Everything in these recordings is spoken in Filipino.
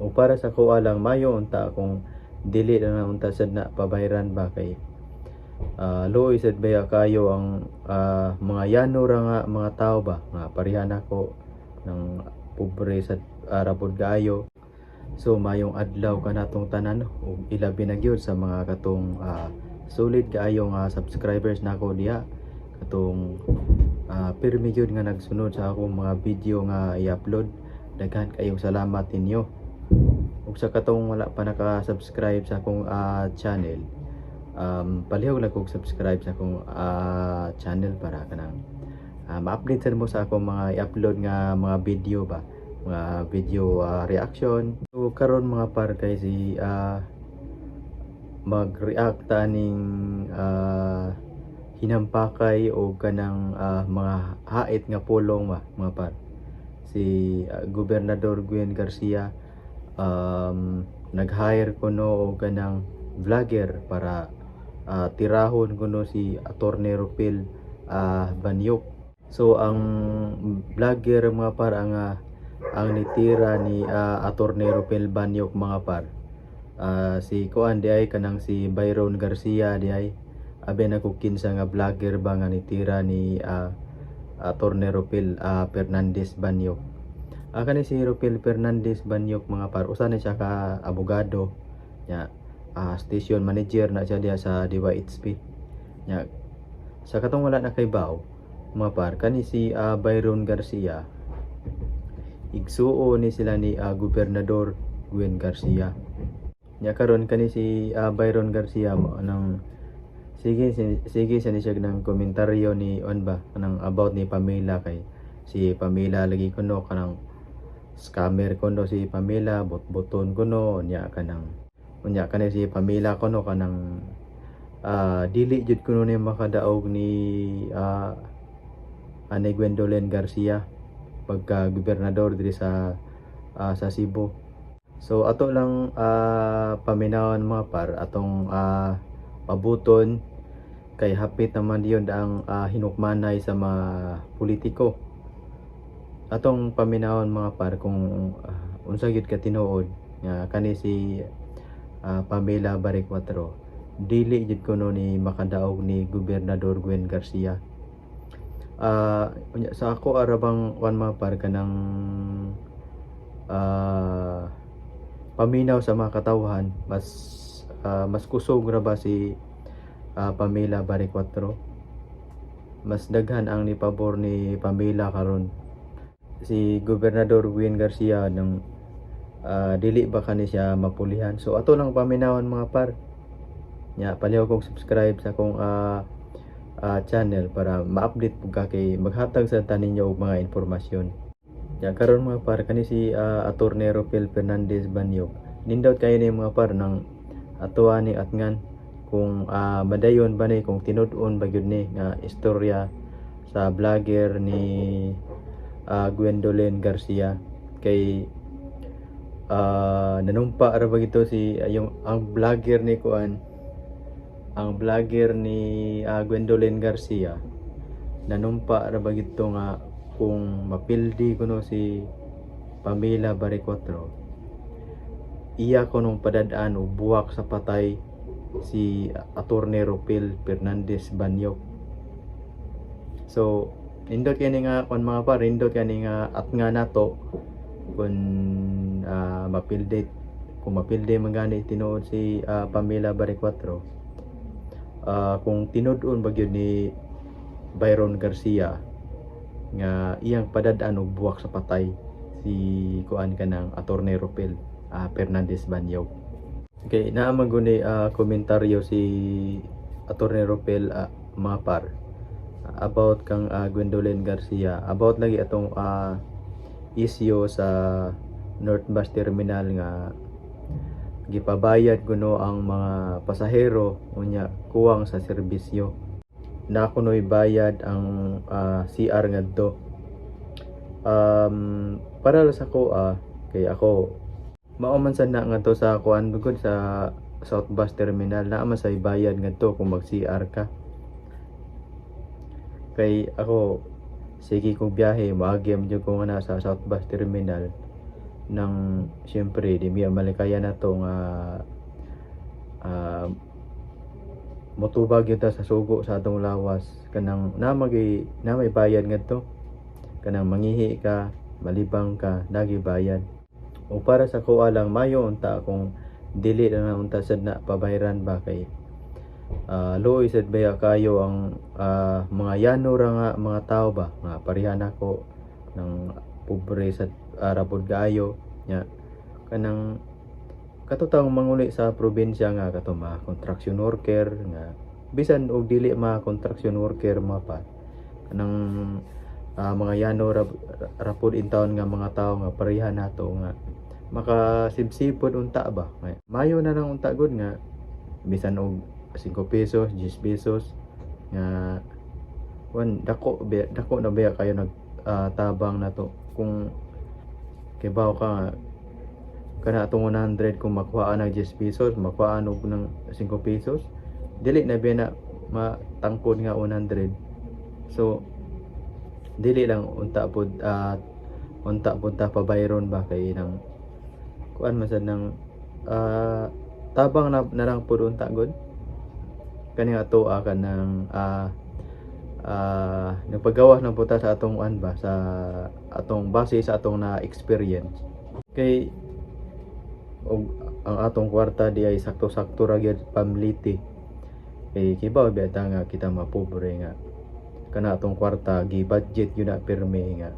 O para sa kuha lang mayo unta kung dili na unta sad na pabayran ba kay luoy sad baya kayo ang mga yano ra nga mga tao ba nga pareha nako ng pobre sa rapod kaayo. So mayong adlaw kanatong tanan ug ilabi na gyud sa mga katong solid kaayo nga subscribers nako diha katong pirmi gyud nga nagsunod sa akong mga video nga i-upload. Daghan kayong salamat ninyo. Ug sa katong wala pa naka-subscribe sa akong channel, palihog lang kog subscribe sa akong channel para kanang ma-update mo sa akong mga i-upload nga mga video ba, mga video reaction. So karon mga par kay si mag-react ta ning hinampakay o kanang mga hait nga pulong ba mga par. Si Gobernador Gwen Garcia nag-hire kuno og kanang vlogger para tirahon kuno si Attorney Rupil Banyok. So ang vlogger mga par ang nitira ni Attorney Rupil Banyok mga par, si kuan di ay kanang si Byron Garcia di ay abe na ko kinsa nga vlogger ba nga nitira ni Attorney Rupil Fernandez Banyok. Kani si Rupil Fernandez Banyok mga par, usa ni siya ka abogado nya, station manager na siya diya sa DYHP nya. Sa katong wala na kay baw mga par, kani si Byron Garcia igsuo ni sila ni Gobernador Gwen Garcia nya. Karon kani si Byron Garcia nang sige sa ni siya ng komentaryo ni on ba kanang about ni Pamela, kay si Pamela lagi kuno kanang scammer kuno si Pamela, bot-boton kuno nya kanang unya kani si Pamela kuno kanang dili jud kuno ni makadaog ni ani Gwendolyn Garcia pagka gobernador diri sa Cebu. So ato lang paminawon mga par atong pabuton kay hapit naman yun ang hinukmanay sa mga politiko. Atong paminawon mga par kung unsa gyud ka tinuod nga kani si Pamela Baricuatro dili jud kuno ni makadaog ni Gobernador Gwen Garcia. Sa ako arabang one mga par kanang paminaw sa mga katawhan, mas kusog ra ba si Pamela Baricuatro. Mas daghan ang nipabor ni Pamela karon. Si Gobernador Gwen Garcia nang dili ba kani siya mapulihan. So ato lang paminawon mga par nya, palihog kong subscribe sa akong channel para ma-update pug ka kay maghatag sa tanin ninyo og mga impormasyon. Nya karon mga par kani si Attorney Rupil Fernandez Banyok, nindot kayo ni mga par nang atuwa ni atngan kung madayon ba ni, kung tinud-on ba gyud ni nga istorya sa vlogger ni Gwendolyn Garcia. Kay nanumpa ra ba gito si ang vlogger ni kuan, ang vlogger ni Gwendolyn Garcia nanumpa ra ba gito nga kung mapildi kuno si Pamela Baricuatro, iya kunong padadaan o buwak sa patay si Attorney Rupil Fernandez Banyok. So nindot kani nga kon mga par, nindot kani nga at nga nato kung mapildi magani tinuod si Pamela Baricuatro, kung tinud-on ba gyud ni Byron Garcia nga iyang padadaan og buwak sa patay si kuan kanang Attorney Rupil Fernandez Banyok. Okay, naamang guni komentaryo si Attorney Rupil mga par about kang Gwendolyn Garcia, about lagi atong issue sa North Bus Terminal nga gipabayad kuno ang mga pasahero unya kuwang sa serbisyo na kuno'y bayad ang CR ngadto. Para sa ko kay ako mao man sad na ngadto sa kuan bugod sa South Bus Terminal na man say bayad ngadto kung mag CR ka. Kay ako sige kong biyahe maagim jud ko nga sa South Bus Terminal nang siyempre di biya malikaya na to nga ah, motubag yun ta sa sugo sa atong lawas kanang na may bayad ngadto kanang mangihi ka malibang ka nagi bayad o para sa kuha lang mayo unta kung dili na unta sad na pabayran ba kay luoy sad baya kayo ang mga yano ra nga mga tao ba nga pareha nako ng pobre sa rapod kaayo nya kanang katutang manguli sa probinsya nga kato mga construction worker nga bisan og dili mga construction worker mapa kanang mga yano rapod in town nga mga tao nga pareha nato nga makasipsipod unta ba mayo na lang unta gud nga bisan og 5 pesos 10 pesos nga dako na ba kayo nag tabang na to kung kibaw ka nga kana atong 100 kung makuhaan ng 10 pesos makuhaan og ng 5 pesos dili na ba na matangkod nga 100 so dili lang unta pud ta pabayron ba kay nang kuan man sad nang tabang na lang pud unta gud kani nga to ka nang nagpagawas na puta sa atong ba sa atong base sa atong na experience kay og ang atong kwarta di ay sakto-sakto ra gyud pamliti kay kibaw beta nga kita mapobre nga kana atong kwarta gi budget yun na pirmi nga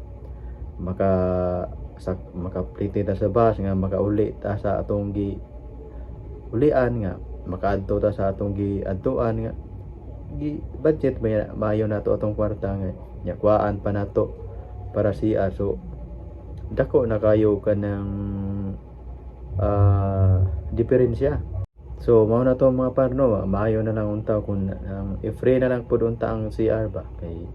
makapliti ta sa bus nga makauli ta sa atong gi ulian nga makaadto ta sa atong gi adtuan nga gi budget maayo nato atong kwarta nga nya kuhaan pa nato para siya so dako na kayo kanang diferensya so mao na to mga parno maayo na lang unta kung i-free na lang pud unta ang CR ba kay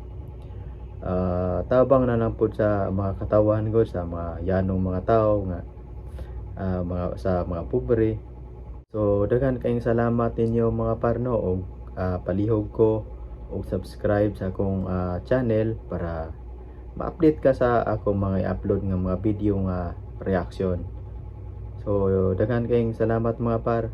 tabang na lang pud sa mga katawan ko sa mga yanong mga tao nga sa mga pobre so daghan kayong salamat ninyo mga parno og palihog ko og subscribe sa akong channel para ma-update ka sa akong mga i-upload nga mga video nga reaction so daghan kayong salamat mga par